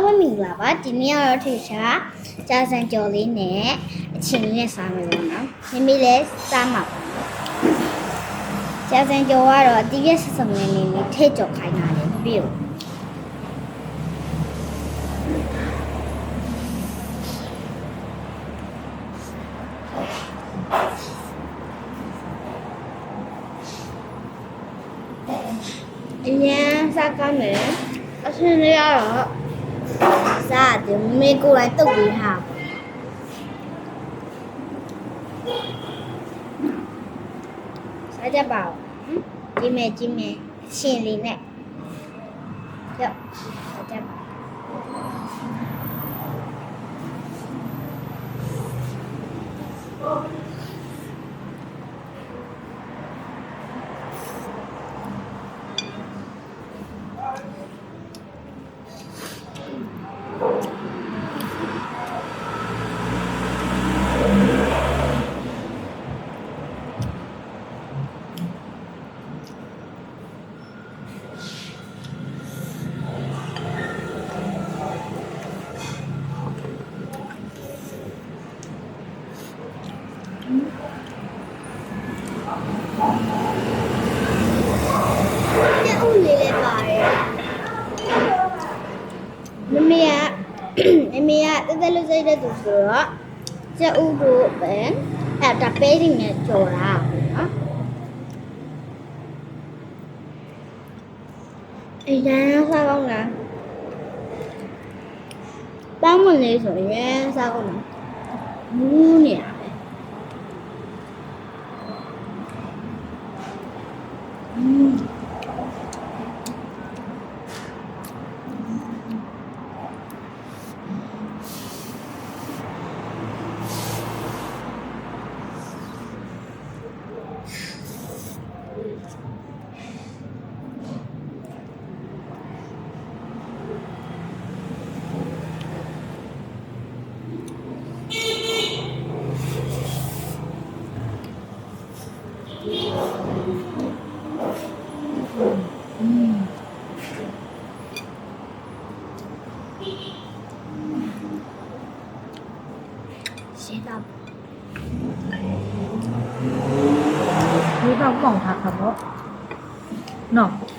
မင်္ဂလာပါဒီနေ့ကတော့ထေရှာကြာစံကြော်လေးနဲ့အချင်းလေးနဲ့စားမယ်လို့နော်မိမိလည်းစားမှာပါကြာစံကြော်ကတော့အတီးရဲ့စစုံနေနေထည့်ကြော်ခိုင်းတာလေပြီးတော့အရင်စားကောင်းတယ်အချင်းလေးကတော့စားတယ်မေကိုလိုက်တုတ်ပြီးဟာစားကြပါဦးကြည့်မယ်ရှင်လေးနဲ့ရောစားကြပါမမေကတက်တက်လို့စိတ်တဲ့သူဆိုတော့ကျက်ဥတို့ပဲအဲ့ဒါပဲနေနဲ့ကြော်တာနော်အဲ့ဒါစားကောင်းလားပေါင်းမလေးဆိုရင်စားကောင်းလားမူးနေရပဲ谢大你到讲下头咯，喏。